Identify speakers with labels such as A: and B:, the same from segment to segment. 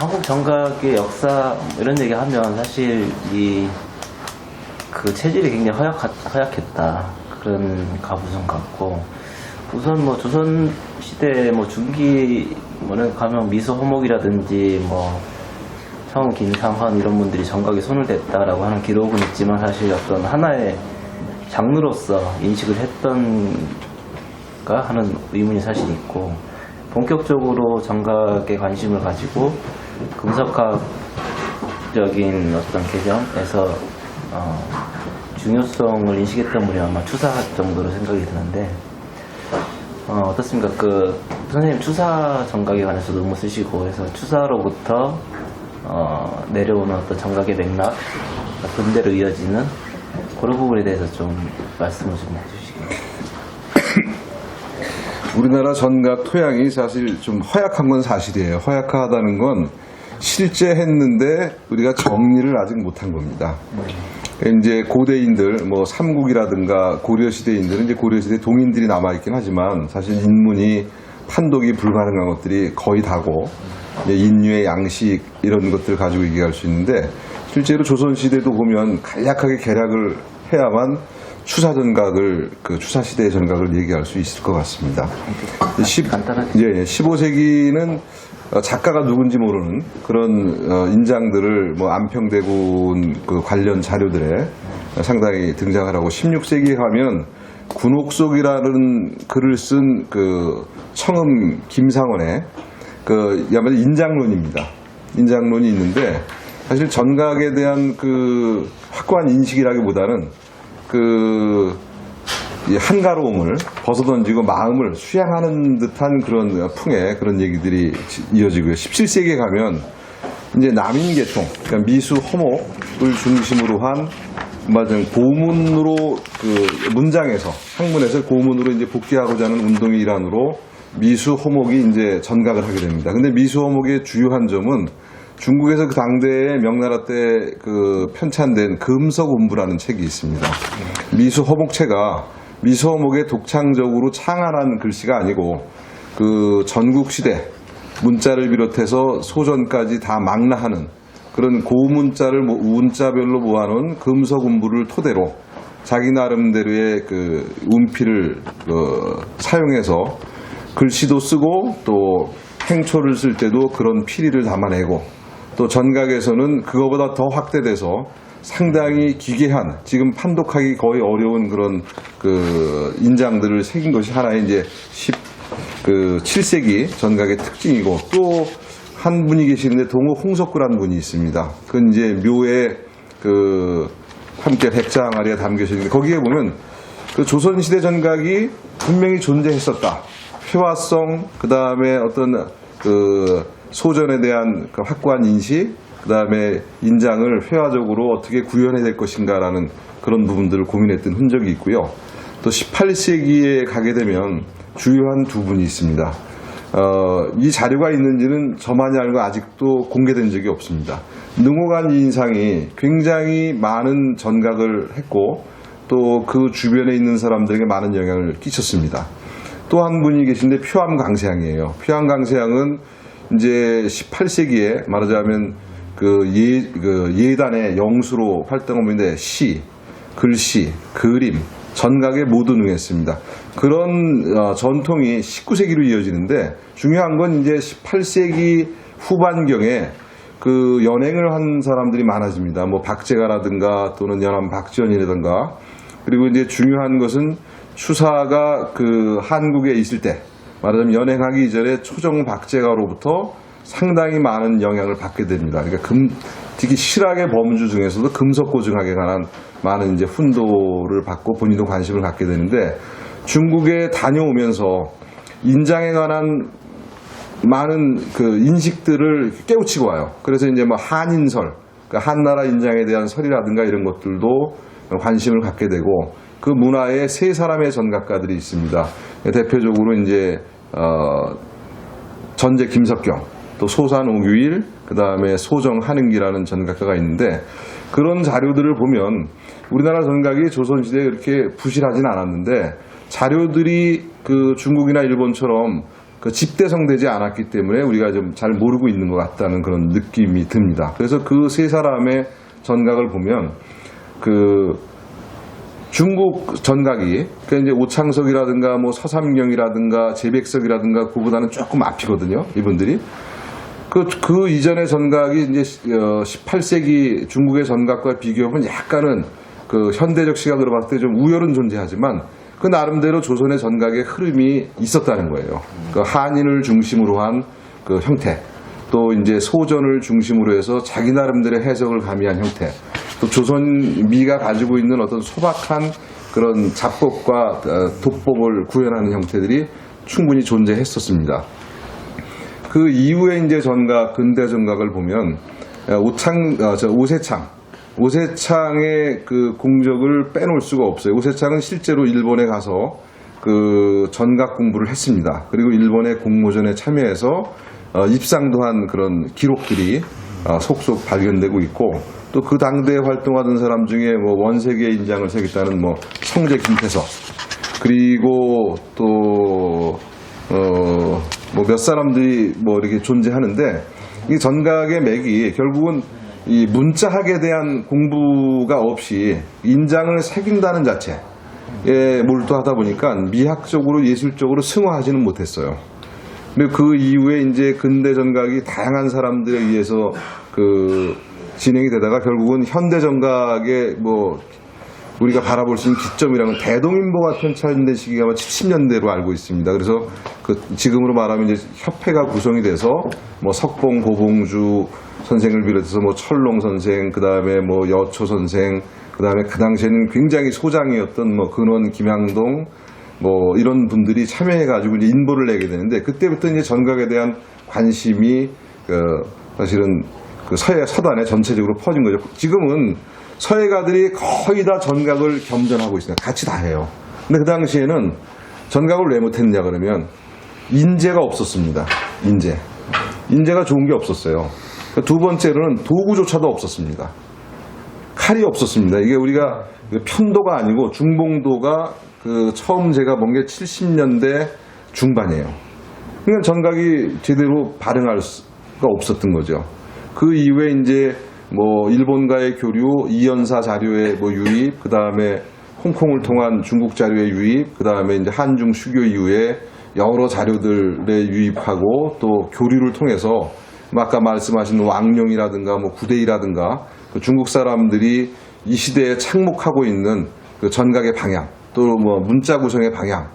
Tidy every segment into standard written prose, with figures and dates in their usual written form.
A: 한국 정각의 역사 이런 얘기하면 사실 그 체질이 굉장히 허약했다 그런 가부성 같고, 우선 뭐 조선 시대 뭐 중기 뭐는 가면 미소 호목이라든지 뭐 청 김상환 이런 분들이 정각에 손을 댔다라고 하는 기록은 있지만, 사실 어떤 하나의 장르로서 인식을 했던가 하는 의문이 사실 있고, 본격적으로 정각에 관심을 가지고 금속학적인 어떤 개념에서 중요성을 인식했던 분이 아마 추사 정도로 생각이 드는데, 어떻습니까? 선생님 추사 정각에 관해서 논문 쓰시고 해서 추사로부터 내려오는 어떤 정각의 맥락, 근대로 이어지는 그런 부분에 대해서 좀 말씀을 좀 해주시겠어요?
B: 우리나라 전각 토양이 사실 좀 허약한 건 사실이에요. 허약하다는 건 실제 했는데 우리가 정리를 아직 못한 겁니다. 이제 고대인들, 뭐 삼국이라든가 고려시대인들은 이제 고려시대 동인들이 남아있긴 하지만 사실 인문이 판독이 불가능한 것들이 거의 다고, 인류의 양식 이런 것들을 가지고 얘기할 수 있는데, 실제로 조선시대도 보면 간략하게 개략을 해야만 추사전각을, 그 추사시대의 전각을 얘기할 수 있을 것 같습니다. 15세기는 작가가 누군지 모르는 그런 인장들을 뭐 안평대군 그 관련 자료들에 상당히 등장을 하고, 16세기에 가면 군옥속이라는 글을 쓴 그 청음 김상원의 야말로 인장론입니다. 인장론이 있는데, 사실 전각에 대한 그 확고한 인식이라기보다는 그 한가로움을 벗어던지고 마음을 수양하는 듯한 그런 풍의 그런 얘기들이 이어지고요. 17세기에 가면 이제 남인계통, 그러니까 미수 허목을 중심으로 한 고문으로 그 문장에서, 학문에서 고문으로 이제 복귀하고자 하는 운동의 일환으로 미수 허목이 이제 전각을 하게 됩니다. 근데 미수 허목의 주요한 점은 중국에서 그 당대의 명나라 때 그 편찬된 금서군부라는 책이 있습니다. 미수 허목체가 미수 허목의 독창적으로 창안한 글씨가 아니고, 그 전국시대 문자를 비롯해서 소전까지 다 망라하는 그런 고문자를 운자별로 모아놓은 금서군부를 토대로 자기 나름대로의 그 운필을 사용해서 글씨도 쓰고, 또 행초를 쓸 때도 그런 필의를 담아내고, 또 전각에서는 그거보다 더 확대돼서 상당히 기괴한, 지금 판독하기 거의 어려운 그런 그 인장들을 새긴 것이 하나의 이제 7세기 전각의 특징이고, 또 한 분이 계시는데 동호 홍석구라는 분이 있습니다. 그건 이제 묘에 함께 백자항아리에 담겨져 있는데, 거기에 보면 그 조선시대 전각이 분명히 존재했었다. 회화성, 그 다음에 어떤 그 소전에 대한 그 확고한 인식, 그 다음에 인장을 회화적으로 어떻게 구현해야 될 것인가라는 그런 부분들을 고민했던 흔적이 있고요. 또 18세기에 가게 되면 주요한 두 분이 있습니다. 이 자료가 있는지는 저만이 알고 아직도 공개된 적이 없습니다. 능호관 인상이 굉장히 많은 전각을 했고, 또 그 주변에 있는 사람들에게 많은 영향을 끼쳤습니다. 또 한 분이 계신데 표암강세양이에요. 표암강세양은 이제 18세기에 말하자면 예단의 영수로 활동하고 있는데, 시, 글씨, 그림, 전각에 모두 능했습니다. 그런 전통이 19세기로 이어지는데, 중요한 건 이제 18세기 후반경에 그 연행을 한 사람들이 많아집니다. 뭐 박제가라든가 또는 연암 박지원이라든가. 그리고 이제 중요한 것은 추사가 그 한국에 있을 때, 말하자면 연행하기 이전에 초정 박제가로부터 상당히 많은 영향을 받게 됩니다. 그러니까 특히 실학의 범주 중에서도 금속고증학에 관한 많은 이제 훈도를 받고 본인도 관심을 갖게 되는데, 중국에 다녀오면서 인장에 관한 많은 그 인식들을 깨우치고 와요. 그래서 이제 뭐 한인설, 그러니까 한나라 인장에 대한 설이라든가 이런 것들도 관심을 갖게 되고, 그 문화에 세 사람의 전각가들이 있습니다. 대표적으로 이제 전제 김석경, 또 소산 오규일, 그 다음에 소정 한응기라는 전각가가 있는데, 그런 자료들을 보면 우리나라 전각이 조선시대에 그렇게 부실하진 않았는데, 자료들이 그 중국이나 일본처럼 그 집대성되지 않았기 때문에 우리가 좀 잘 모르고 있는 것 같다는 그런 느낌이 듭니다. 그래서 그 세 사람의 전각을 보면 그 중국 전각이 그러니까 이제 오창석이라든가 뭐 서삼경이라든가 제백석이라든가 그보다는 조금 앞이거든요. 이분들이 그 이전의 전각이 이제 18세기 중국의 전각과 비교하면 약간은 그 현대적 시각으로 봤을 때 좀 우열은 존재하지만 그 나름대로 조선의 전각의 흐름이 있었다는 거예요. 그 한인을 중심으로 한 그 형태, 또 이제 소전을 중심으로 해서 자기 나름대로의 해석을 가미한 형태, 또 조선미가 가지고 있는 어떤 소박한 그런 잡법과 독법을 구현하는 형태들이 충분히 존재했었습니다. 그 이후에 이제 전각, 근대 전각을 보면 오세창의 그 공적을 빼놓을 수가 없어요. 오세창은 실제로 일본에 가서 그 전각 공부를 했습니다. 그리고 일본의 공모전에 참여해서 입상도 한 그런 기록들이 속속 발견되고 있고, 또 그 당대에 활동하던 사람 중에 뭐 원세계의 인장을 새겼다는 뭐 성제 김태석, 그리고 또 뭐 몇 사람들이 뭐 이렇게 존재하는데, 이 전각의 맥이 결국은 이 문자학에 대한 공부가 없이 인장을 새긴다는 자체에 몰두하다 보니까 미학적으로 예술적으로 승화하지는 못했어요. 근데 그 이후에 이제 근대 전각이 다양한 사람들에 의해서 그 진행이 되다가 결국은 현대 전각의 뭐 우리가 바라볼 수 있는 기점이라면 대동인보가 편찬된 시기가 아마 70년대로 알고 있습니다. 그래서 그 지금으로 말하면 이제 협회가 구성이 돼서 뭐 석봉, 고봉주 선생을 비롯해서 뭐 철롱 선생, 그 다음에 뭐 여초 선생, 그 다음에 그 당시에는 굉장히 소장이었던 뭐 근원, 김양동 뭐 이런 분들이 참여해가지고 이제 인보를 내게 되는데, 그때부터 이제 전각에 대한 관심이 사실은 그 서단에 전체적으로 퍼진 거죠. 지금은 서예가들이 거의 다 전각을 겸전하고 있습니다. 같이 다 해요. 근데 그 당시에는 전각을 왜 못했느냐 그러면 인재가 없었습니다. 인재가 좋은 게 없었어요. 두 번째로는 도구조차도 없었습니다. 칼이 없었습니다. 이게 우리가 편도가 아니고 중봉도가 그 처음 제가 본 게 70년대 중반이에요. 그러니까 전각이 제대로 발행할 수가 없었던 거죠. 그 이후에 이제 뭐 일본과의 교류, 이연사 자료의 뭐 유입, 그 다음에 홍콩을 통한 중국 자료의 유입, 그 다음에 이제 한중 수교 이후에 여러 자료들의 유입하고 또 교류를 통해서 아까 말씀하신 왕룡이라든가 뭐 구대이라든가 그 중국 사람들이 이 시대에 착목하고 있는 그 전각의 방향, 또 뭐 문자 구성의 방향,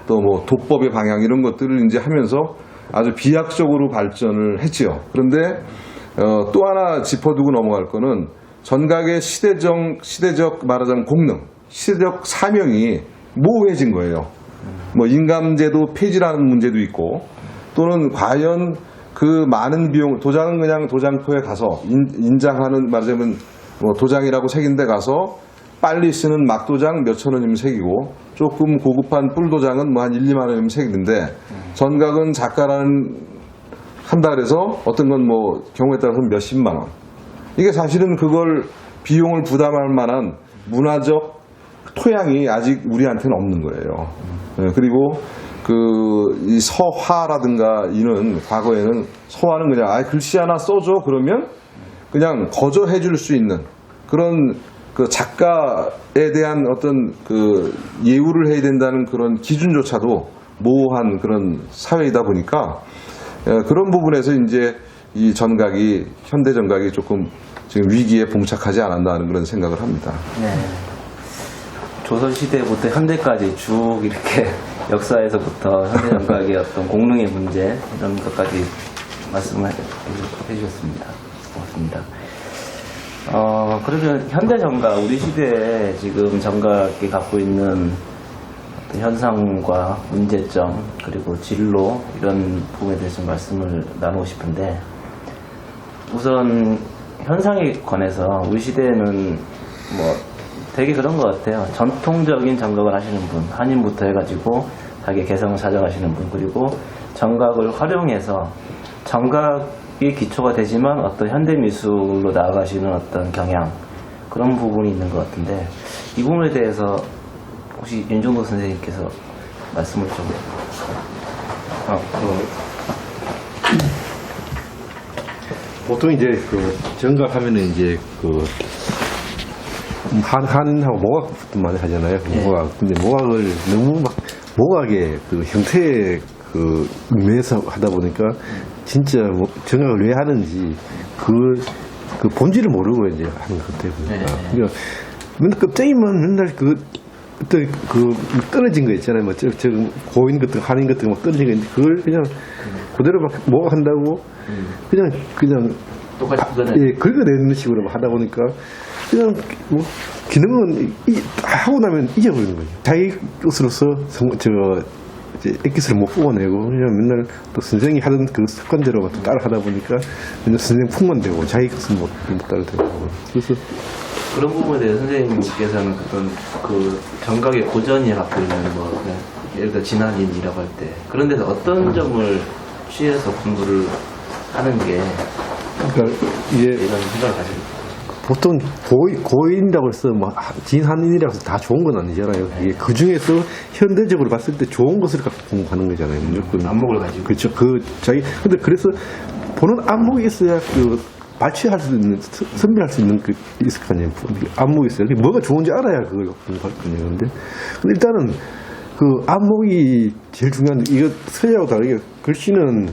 B: 또 뭐 독법의 방향, 이런 것들을 이제 하면서 아주 비약적으로 발전을 했지요. 그런데 또 하나 짚어두고 넘어갈 거는 전각의 시대적 말하자면 공능, 시대적 사명이 모호해진 거예요. 뭐 인감제도 폐지라는 문제도 있고, 또는 과연 그 많은 비용, 도장은 그냥 도장터에 가서 인장하는, 말하자면 뭐 도장이라고 새긴 데 가서 빨리 쓰는 막도장 몇천 원이면 새기고, 조금 고급한 뿔도장은 뭐 한 1, 2만 원이면 새기는데, 전각은 작가라는 한다 그래서 어떤 건 뭐 경우에 따라서 몇십만 원. 이게 사실은 그걸 비용을 부담할 만한 문화적 토양이 아직 우리한테는 없는 거예요. 네, 그리고 이 서화라든가 이는 과거에는 서화는 그냥 글씨 하나 써줘 그러면 그냥 거저해 줄 수 있는 그런 그 작가에 대한 어떤 그 예우를 해야 된다는 그런 기준조차도 모호한 그런 사회이다 보니까 그런 부분에서 이제 이 전각이, 현대 전각이 조금 지금 위기에 봉착하지 않았나 하는 그런 생각을 합니다.
A: 네. 조선시대부터 현대까지 쭉 이렇게 역사에서부터 현대 전각의 어떤 공릉의 문제, 이런 것까지 말씀을 해주셨습니다. 고맙습니다. 그러면 현대 전각, 우리 시대에 지금 전각이 갖고 있는 현상과 문제점, 그리고 진로, 이런 부분에 대해서 말씀을 나누고 싶은데, 우선 현상에 관해서 우리 시대에는 뭐 되게 그런 것 같아요. 전통적인 전각을 하시는 분, 한인부터 해가지고 자기 개성을 찾아가시는 분, 그리고 전각을 활용해서 전각이 기초가 되지만 어떤 현대미술로 나아가시는 어떤 경향, 그런 부분이 있는 것 같은데, 이 부분에 대해서 혹시 윤종도 선생님께서 말씀을 좀.
C: 보통 이제 그 정각하면은 이제 그 한하고 모각 많이 하잖아요. 모각. 근데 모각을 너무 막 모각의 그 형태에 그 매서 하다 보니까 진짜 뭐 정각을 왜 하는지 그 본질을 모르고 이제 하는 것 같아요. 그러니까 맨날 껍데기만 맨날 그 어떤 그 떨어진 거 있잖아요. 뭐 고인 같은 거, 한인 같은 거 막 떨어진 거 있는데 그걸 그냥 그대로 막 모각한다고 그냥
A: 똑같이
C: 예, 긁어내는 식으로 하다 보니까 그냥 뭐 기능은 하고 나면 잊어버리는 거죠. 자기 것으로서 이제 액기스를 못 뽑아내고 그냥 맨날 또 선생이 하던 그 습관대로 또 따라 하다 보니까 맨날 선생 풍만 되고 자기 것은 못 따라 되고 그래서
A: 그런 부분에 대해서 선생님께서는 어떤 그 정각의 고전이라고 하는 뭐 그냥 예를 들어 진한인이라고 할 때 그런 데서 어떤 점을 취해서 공부를 하는 게
C: 그러니까 이게
A: 이런 생각을 가지고
C: 보통 고인이라고 해서 뭐 진한인이라고 해서 다 좋은 건 아니잖아요. 이게 그 중에서 현대적으로 봤을 때 좋은 것을 갖고 공부하는 거잖아요. 무조건
A: 안목을 가지고.
C: 그렇죠. 근데 그래서 보는 안목이 있어야 그 발췌할 수 있는 선별할 수 있는 그 있을 거 아니에요. 안목이 있어요. 뭐가 좋은지 알아야 그걸 공부할 거 아니에요. 근데 일단은 그 안목이 제일 중요한데 이거 서예하고 다르게 글씨는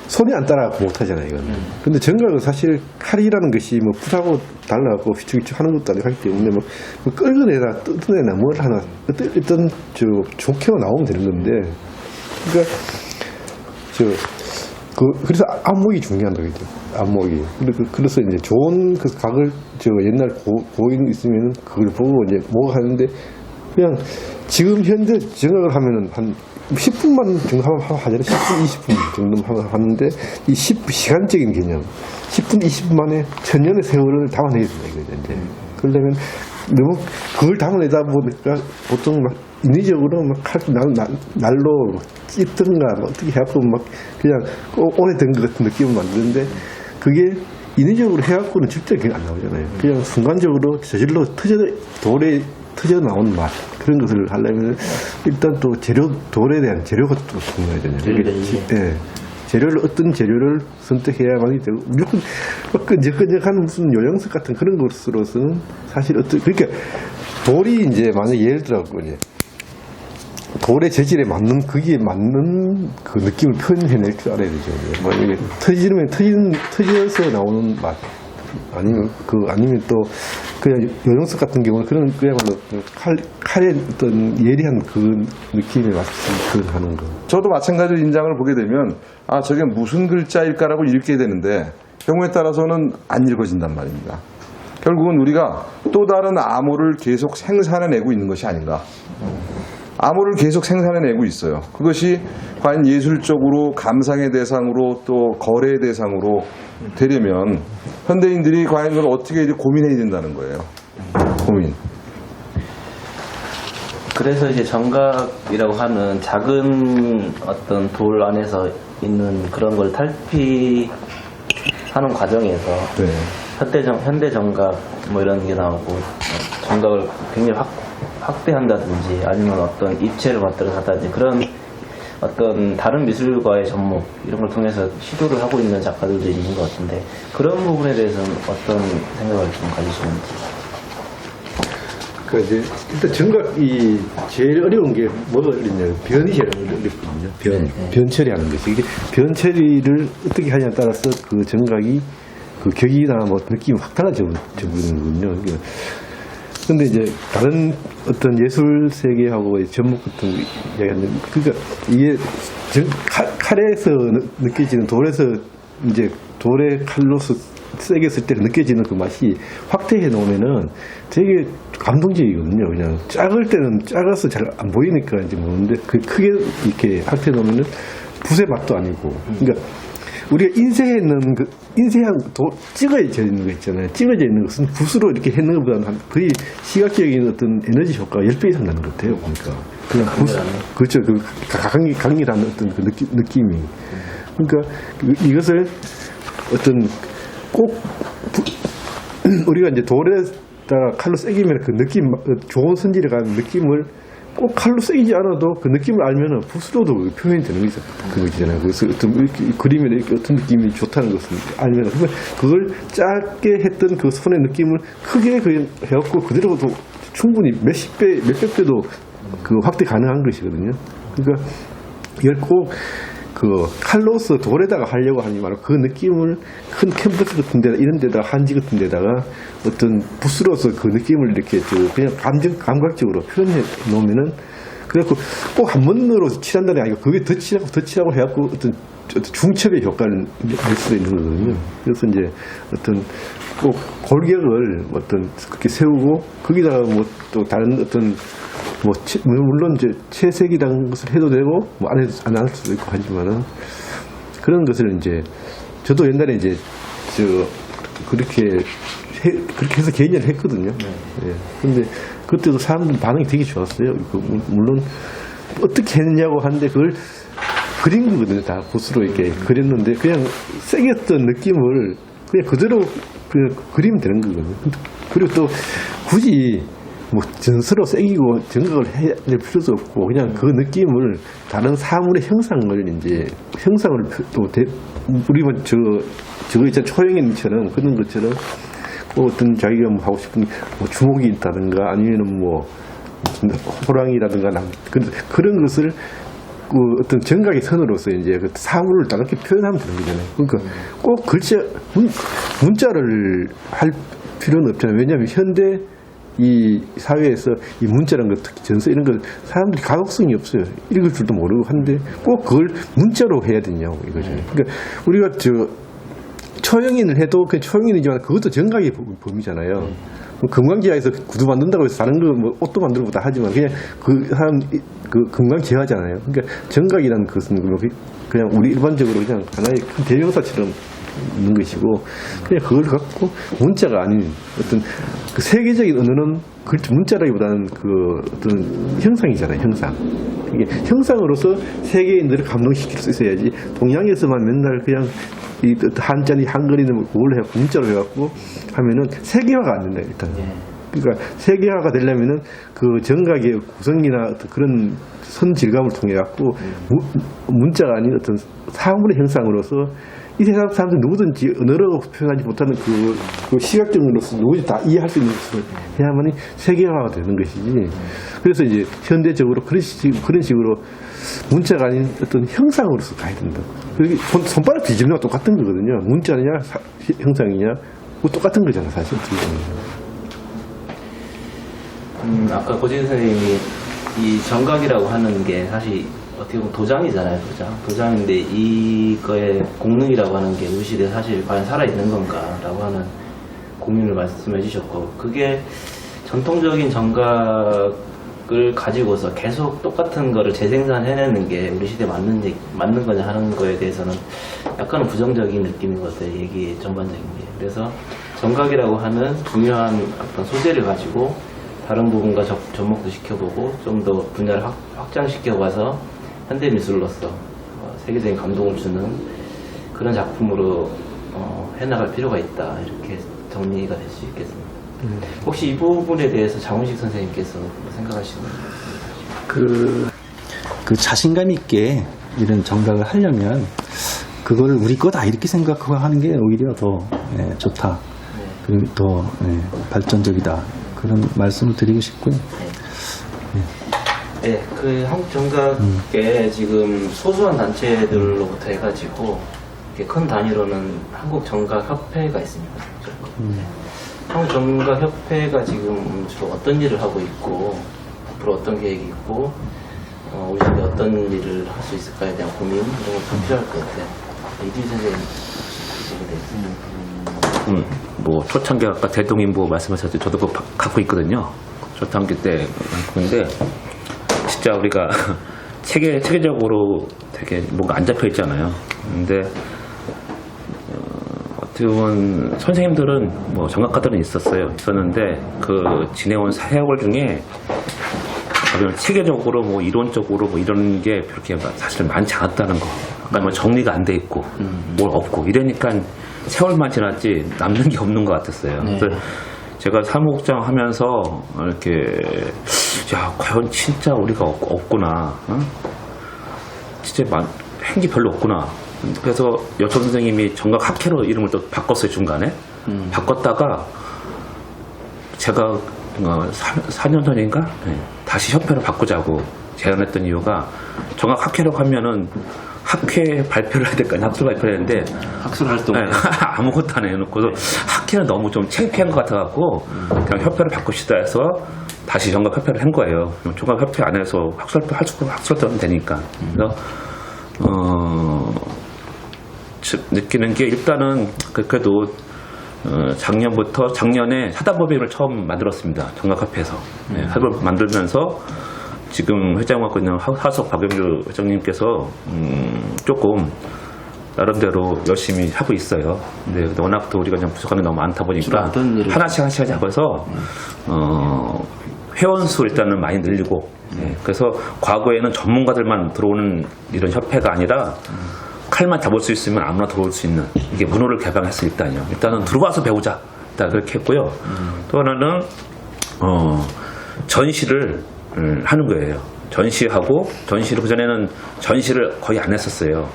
C: 손이 안 따라 못하잖아요, 이거는. 근데 정각은 사실 칼이라는 것이 뭐 붓하고 달라갖고 휘쭉휘쭉 하는 것도 아니고 하기 때문에 뭐 끌어내나 뜯어내나 뭘 하나 어떤 좋게만 나오면 되는 건데. 그러니까 그래서 안목이 중요하다, 그죠? 안목이. 그래서 이제 좋은 그 각을 옛날 고인 있으면은 그걸 보고 이제 뭐가 하는데 그냥 지금 현재 정각을 하면은 한 10분만 정도 하잖아요. 10분, 20분 정도 하는데 이 시간적인 개념 10분, 20분 만에 천년의 세월을 담아내야 된다 이거죠. 이제. 그러려면 너무 그걸 담아내다 보니까 보통 막 인위적으로 막 날로 찢든가 막 어떻게 해갖고 막 그냥 오래된 것 같은 느낌을 만드는데 그게 인위적으로 해갖고는 절대 그게 안 나오잖아요. 그냥 순간적으로 저절로 돌에 터져 나온 맛 그런 것을 하려면 일단 또 돌에 대한 재료가 또 중요하잖아요. 예. 재료를 어떤 재료를 선택해야만이 되고 무조건 끈적끈적한 무슨 요양석 같은 그런 것으로서는 사실 그러니까 돌이 이제 만약 예를 들어 이제 돌의 재질에 맞는 거기에 맞는 그 느낌을 표현해낼 줄 알아야 되죠. 만약에 터져서 나오는 맛 아니면 또 그냥 요령석 같은 경우는 그야말로 칼의 어떤 예리한 그 느낌에 맞춰서 표현하는 거.
B: 저도 마찬가지로 인장을 보게 되면 저게 무슨 글자일까라고 읽게 되는데 경우에 따라서는 안 읽어진단 말입니다. 결국은 우리가 또 다른 암호를 계속 생산해내고 있는 것이 아닌가. 암호를 계속 생산해내고 있어요. 그것이 과연 예술적으로 감상의 대상으로 또 거래의 대상으로 되려면 현대인들이 과연 그걸 어떻게 고민해야 된다는 거예요. 고민.
A: 그래서 이제 정각이라고 하는 작은 어떤 돌 안에서 있는 그런 걸 탈피하는 과정에서 현대 정각 뭐 이런 게 나오고 정각을 굉장히 확대한다든지 아니면 어떤 입체를 만들어서 한다든지 그런 어떤 다른 미술과의 접목 이런 걸 통해서 시도를 하고 있는 작가들도 있는 것 같은데 그런 부분에 대해서는 어떤 생각을 좀 가지시는지.
C: 그러니까 이제 일단 정각이 제일 어려운 게 뭐가 어렵냐면 변이 제일 어렵거든요. 변 처리하는 것이 이게 변 처리를 어떻게 하냐에 따라서 그 정각이 그 격이나 뭐 느낌이 확 달라져 버리는군요. 근데 이제 다른 어떤 예술 세계하고 접목 같은 이야기하는 그러니까 이게 칼에서 느껴지는 돌에서 이제 돌의 칼로서 세게 쓸 때 느껴지는 그 맛이 확대해 놓으면은 되게 감동적이거든요. 그냥 작을 때는 작아서 잘 안 보이니까 이제 모르는데 그 크게 이렇게 확대해 놓으면은 붓의 맛도 아니고 그러니까 우리가 인쇄해 있는 인쇄한 찍어져 있는 거 있잖아요. 찍어져 있는 것은 붓으로 이렇게 해는 것보다는 거의 시각적인 어떤 에너지 효과가 10배 이상 나는 것 같아요. 보니까. 그냥 그렇죠. 그 강렬한 어떤 그 느낌이. 그러니까 이것을 어떤 꼭 우리가 이제 돌에다가 칼로 새기면 그 느낌, 좋은 손질에 가는 느낌을 꼭 칼로 세이지 않아도 그 느낌을 알면은 붓으로도 표현이 되는 거잖아요. 그래서 어떤 이렇게 그림에 이렇게 어떤 느낌이 좋다는 것을 알면 그걸 짧게 했던 그 손의 느낌을 크게 해갖고 그대로도 충분히 몇십 배, 몇백 배도 그 확대 가능한 것이거든요. 그러니까 이걸 꼭 그 칼로서 돌에다가 하려고 하지 말고 그 느낌을 큰 캔버스 같은 데다 이런 데다가 한지 같은 데다가 어떤 붓으로서 그 느낌을 이렇게 그냥 감각적으로 표현해 놓으면은 그래갖고 꼭 한 번으로 칠한다는 게 아니고 그게 더 칠하고 해갖고 어떤 중첩의 효과를 낼 수도 있는 거거든요. 그래서 이제 어떤 꼭 골격을 어떤 그렇게 세우고 거기다가 뭐 또 다른 어떤 뭐 물론 이제 채색이라는 것을 해도 되고 뭐 안 할 수도 있고 하지만은 그런 것을 이제 저도 옛날에 이제 그렇게 해서 개인전을 했거든요. 예. 근데 그때도 사람들 반응이 되게 좋았어요. 물론 어떻게 했냐고 하는데 그걸 그린 거거든요. 다 붓으로 이렇게 그렸는데 그냥 세게 했던 느낌을 그냥 그대로 그냥 그리면 되는 거거든요. 그리고 또 굳이 뭐 전서로 새기고 정각을 해야 될 필요도 없고 그냥 그 느낌을 다른 사물의 형상을 이제 형상을 또 우리 뭐 저거 있잖아 초형인처럼 그런 것처럼 뭐 어떤 자기가 뭐 하고 싶은 뭐 주먹이 있다든가 아니면은 뭐 호랑이라든가 그런 것을 그 어떤 정각의 선으로서 이제 그 사물을 딱 이렇게 표현하면 되는 거잖아요. 그러니까 꼭 글자 문자를 할 필요는 없잖아요. 왜냐하면 현대 이 사회에서 이 문자라는 것, 특히 전서 이런 걸 사람들이 가독성이 없어요. 읽을 줄도 모르고 하는데 꼭 그걸 문자로 해야 되냐고 이거죠. 그러니까 우리가 초형인을 해도 그 초형인이지만 그것도 정각의 범위잖아요. 금강지하에서 구두 만든다고 해서 다른 거 뭐 옷도 만들고 다 하지만 그냥 그 사람 그 금강지하잖아요. 그러니까 정각이라는 것은 그냥 우리 일반적으로 그냥 하나의 큰 대명사처럼 있는 것이고 그냥 그걸 갖고 문자가 아닌 어떤 그 세계적인 언어는 문자라기보다는 그 어떤 형상이잖아요. 형상. 이게 형상으로서 세계인들을 감동시킬 수 있어야지 동양에서만 맨날 그냥 이 한자니 한글이는 그걸 해갖고 문자로 해갖고 하면은 세계화가 안 된다 일단. 그러니까 세계화가 되려면은 그 정각의 구성이나 어떤 그런 선 질감을 통해 갖고 문자가 아닌 어떤 사물의 형상으로서 이 세상 사람들 누구든지 언어로 표현하지 못하는 그 시각적으로서 누구든지 다 이해할 수 있는 것을 해야만이 세계화가 되는 것이지. 그래서 이제 현대적으로 그런 식으로 문자가 아닌 어떤 형상으로서 가야 된다. 손바닥 뒤집는 거 똑같은 거거든요. 문자냐 형상이냐 그거 똑같은 거잖아 사실.
A: 아까 고진 선생님이 이 정각이라고 하는 게 사실 어떻게 보면 도장이잖아요. 도장인데 이거의 공능이라고 하는 게 우리 시대에 사실 과연 살아있는 건가라고 하는 고민을 말씀해 주셨고 그게 전통적인 정각을 가지고서 계속 똑같은 거를 재생산해내는 게 우리 시대에 맞는 거냐 하는 거에 대해서는 약간은 부정적인 느낌이거든요. 얘기 전반적인 게. 그래서 정각이라고 하는 중요한 어떤 소재를 가지고 다른 부분과 접목도 시켜보고 좀 더 분야를 확장시켜가서 현대미술로서 세계적인 감동을 주는 그런 작품으로 해나갈 필요가 있다. 이렇게 정리가 될 수 있겠습니다. 혹시 이 부분에 대해서 장훈식 선생님께서 생각하시는
D: 그 자신감 있게 이런 정각을 하려면 그걸 우리 거다 이렇게 생각하고 하는 게 오히려 더 좋다. 그리고 더 발전적이다. 그런 말씀을 드리고 싶고요.
A: 네, 그 한국 정각에 지금 소수한 단체들로부터 해가지고 이렇게 큰 단위로는 한국 정각 협회가 있습니다. 한국 정각 협회가 지금 주로 어떤 일을 하고 있고 앞으로 어떤 계획이 있고 우리 시대에 어떤 일을 할 수 있을까에 대한 고민 이런 것도 필요할 것 같아요. 이두희 선생님 혹시 그 부분에 대해서.
E: 뭐 초창기 아까 대동인보 말씀하셨죠. 저도 그거 갖고 있거든요. 초창기 때 근데 진짜 우리가 체계적으로 되게 뭔가 안 잡혀 있잖아요. 근데 어떻게 보면 선생님들은 뭐 정각가들은 있었는데 그 지내온 세월 중에 체계적으로 뭐 이론적으로 뭐 이런 게 그렇게 사실 많지 않았다는 거. 아까 뭐 정리가 안 돼 있고 뭘 없고 이러니까 세월만 지났지 남는 게 없는 것 같았어요. 그래서 제가 사무국장 하면서 이렇게 야 과연 진짜 우리가 없구나. 어? 진짜 행기 별로 없구나. 그래서 여천 선생님이 정각학회로 이름을 또 바꿨어요 중간에. 바꿨다가 제가 4년 전인가 다시 협회로 바꾸자고 제안했던 이유가 정각학회라고 하면은 학회 발표를 해야 될 거 아니야. 학술 발표를 했는데
A: 학술 활동.
E: 아무것도 안 해놓고서 학회는 너무 좀 창피한 것 같아갖고 그냥 협회를 바꿉시다 해서 다시 정각협회를 한 거예요. 정각협회 안에서 학술발표 하면 되니까. 그래서 느끼는 게 일단은 그래도 작년에 사단법인을 처음 만들었습니다. 정각협회에서. 사단법인 만들면서 지금 회장 맡고 있는 하석 박영주 회장님께서 조금 나름대로 열심히 하고 있어요. 근데 워낙 또 우리가 그냥 부족한 게 너무 많다 보니까
A: 어떤 일을
E: 하나씩 잡아서 회원수 일단은 많이 늘리고 그래서 과거에는 전문가들만 들어오는 이런 협회가 아니라 칼만 잡을 수 있으면 아무나 들어올 수 있는 이게 문호를 개방했어요. 일단은 들어와서 배우자 일단 그렇게 했고요. 또 하나는 전시를 하는 거예요. 전시를 그전에는 전시를 거의 안 했었어요.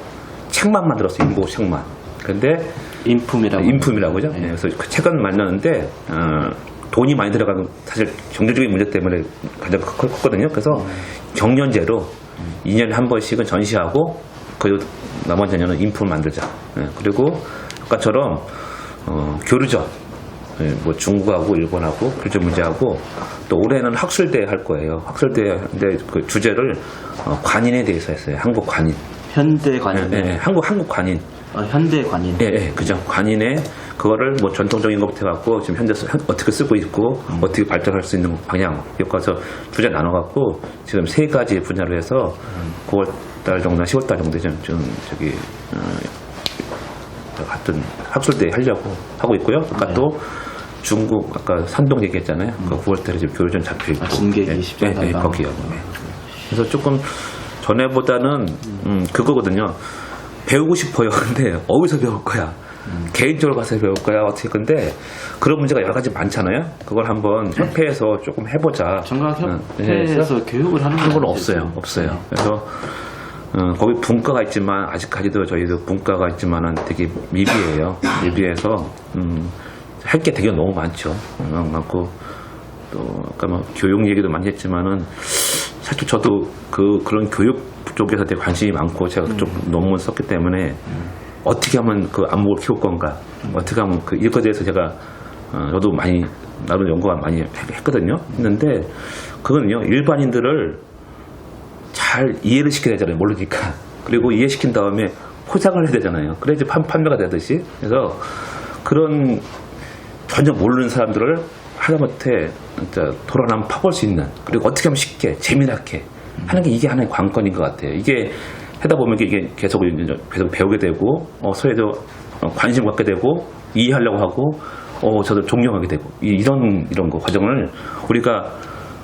E: 책만 만들었어요. 인보 책만. 근데 인품이라고죠. 네. 그래서 그 책은 만드는데 돈이 많이 들어가는 사실 경제적인 문제 때문에 가장 컸거든요. 그래서 경연제로 2년에 한 번씩은 전시하고 그리고 나머지 년은 인품을 만들자. 네. 그리고 아까처럼 교류전 뭐 중국하고 일본하고 교류 문제하고 또 올해는 학술대 할 거예요. 학술대인데 그 주제를 관인에 대해서 했어요. 한국 관인.
A: 현대 관인.
E: 네, 한국 관인.
A: 현대 관인.
E: 네, 그죠. 관인에 그거를 뭐 전통적인 것부터 해갖고 지금 현재 어떻게 쓰고 있고 어떻게 발전할 수 있는 방향 여기서 주제 나눠갖고 지금 3가지 분야로 해서 9월달 정도나 10월달 정도 좀 저기 같은 학술대 하려고 하고 있고요. 아까 또 중국 아까 산동 얘기했잖아요. 그 9월달에 지금 교류전 잡혀 있고.
A: 진객이 10년
E: 거기요. 그래서 조금 전에보다는 그거거든요. 배우고 싶어요. 근데 어디서 배울 거야? 개인적으로 가서 배울 거야? 어떻게? 근데 그런 문제가 여러 가지 많잖아요. 그걸 한번 협회에서 조금 해보자.
A: 정각협회에서 교육을 하는
E: 건 없어요. 그래서 거기 분과가 있지만 아직까지도 저희도 분과가 있지만은 되게 미비해요. 미비해서 할 게 되게 너무 많죠. 많고 또 아까 뭐 교육 얘기도 많이 했지만은 사실 저도 그런 교육 쪽에서 되게 관심이 많고 제가 좀 논문 썼기 때문에 어떻게 하면 그 안목을 키울 건가, 어떻게 하면 이것에 대해서 제가 저도 많이 나름 연구가 많이 했거든요. 했는데 그거는요 일반인들을 잘 이해를 시켜야 되잖아요. 모르니까. 그리고 이해시킨 다음에 포장을 해야 되잖아요. 그래야지 판매가 되듯이. 그래서 그런 전혀 모르는 사람들을 하다못해 진짜 돌아나면 파볼 수 있는 그리고 어떻게 하면 쉽게 재미나게 하는 게 이게 하나의 관건인 것 같아요. 이게 하다 보면 이게 계속 배우게 되고 서로에도 관심을 갖게 되고 이해하려고 하고 저도 존경하게 되고 이런 거 과정을 우리가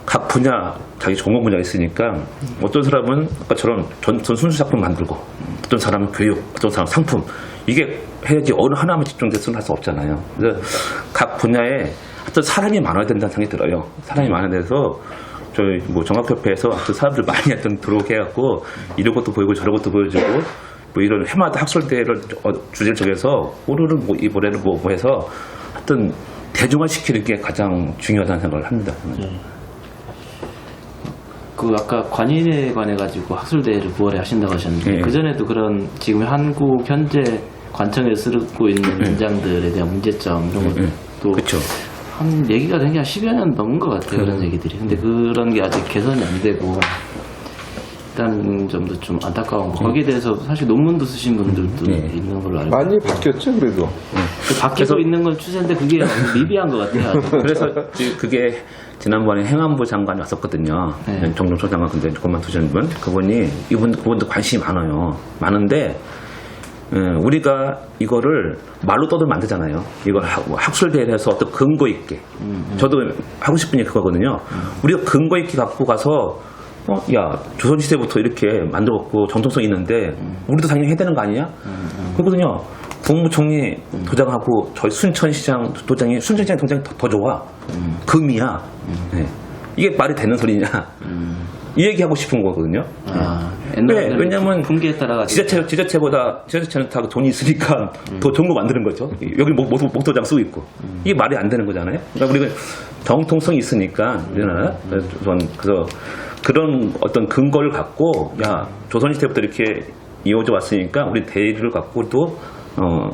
E: 각 분야 자기 전공 분야가 있으니까 어떤 사람은 아까처럼 전 순수 작품 만들고 어떤 사람은 교육, 어떤 사람은 상품 이게 해야지 어느 하나만 집중돼서는 할 수 없잖아요. 그래서 각 분야에 어떤 사람이 많아야 된다는 생각이 들어요. 사람이 많아야 돼서 저희 뭐 정각협회에서 어떤 사람들 많이 하여튼 들어오게 해갖고 이런 것도 보이고 저런 것도 보여주고 뭐 이런 해마다 학술대회를 주제를 정해서 올해는 뭐 이번에는 뭐 해서 하여튼 대중화시키는 게 가장 중요하다는 생각을 합니다.
A: 그 아까 관인에 관해 가지고 학술대회를 9월에 하신다고 하셨는데 그 전에도 그런 지금 한국 현재 관청에 쓰고 있는 인장들에 대한 문제점 이런 것도
E: 그렇죠.
A: 한 얘기가 된 게 한 10여 년 넘은 것 같아요. 그런 얘기들이. 근데 그런 게 아직 개선이 안 되고 있다는 점도 좀 안타까운 거. 거기에 대해서 사실 논문도 쓰신 분들도 있는 걸로 알고
B: 많이 바뀌었죠, 그래도.
A: 바뀌고 있는 건 추세인데 그게 너무 미비한 것 같아요.
E: 그래서 그게 지난번에 행안부 장관이 왔었거든요. 정종철 장관 근데 그만두신 분. 그분도 관심이 많아요. 많은데 우리가 이거를 말로 떠들면 안 되잖아요. 이걸 학술대회를 해서 어떤 근거 있게. 저도 하고 싶은 게 그거거든요. 우리가 근거 있게 갖고 가서 야 조선시대부터 이렇게 만들었고 정통성이 있는데 우리도 당연히 해야 되는 거 아니냐? 그거거든요. 국무총리 도장하고 저희 순천시장 도장이 순천시장 도장이 더 좋아. 금이야. 네. 이게 말이 되는 소리냐? 이 얘기하고 싶은 거거든요. 왜냐면
A: 분기에 따라
E: 지자체는 다 돈이 있으니까 더 좋은 거 만드는 거죠. 여기 목도장 쓰고 있고 이게 말이 안 되는 거잖아요. 그러니까 우리가 정통성이 있으니까 우리나라 그래서 그런 어떤 근거를 갖고 야 조선시대부터 이렇게 이어져 왔으니까 우리 대의를 갖고도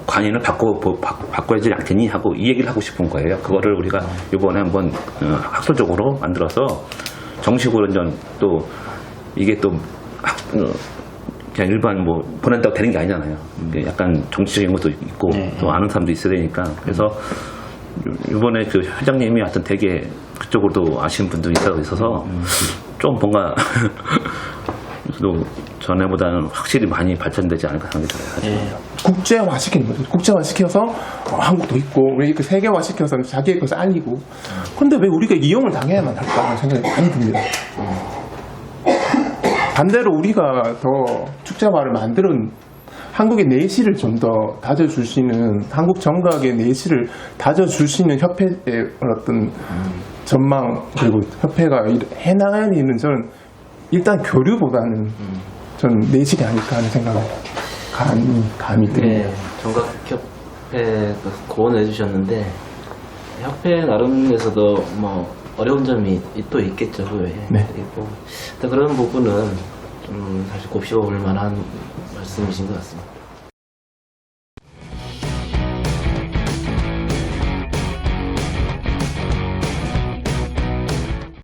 E: 관인을 바꿔야지 않겠니 하고 이 얘기를 하고 싶은 거예요. 그거를 우리가 이번에 한번 학술적으로 만들어서 정식으로 또 이게 또 그냥 일반 뭐 보낸다고 되는 게 아니잖아요. 이게 약간 정치적인 것도 있고 또 아는 사람도 있어야 되니까 그래서 이번에 그 회장님이 하여튼 되게 그쪽으로도 아시는 분도 있어서 좀 뭔가 또 전에보다는 확실히 많이 발전되지 않을까 생각이 들어요.
F: 국제화시키는 거죠. 국제화시켜서 한국도 있고 우리 그 세계화시켜서 자기의 것을 알리고. 근데 왜 우리가 이용을 당해야만 할까 하는 생각이 많이 듭니다. 반대로 우리가 더 축제화를 만드는 한국의 내실을 좀 더 다져줄 수 있는 한국 정각의 내실을 다져줄 수 있는 협회의 어떤 전망 그리고 협회가 해나가야 되는 저는 일단 교류보다는 저는 내실이 아닐까 하는 생각을 감이 듭니다.
A: 네, 정각협회 고언을 해주셨는데 협회 나름에서도 뭐 어려운 점이 또 있겠죠. 그
F: 네.
A: 그리고 일단 그런 부분은 좀 사실 곱씹어볼 만한 말씀이신 것 같습니다.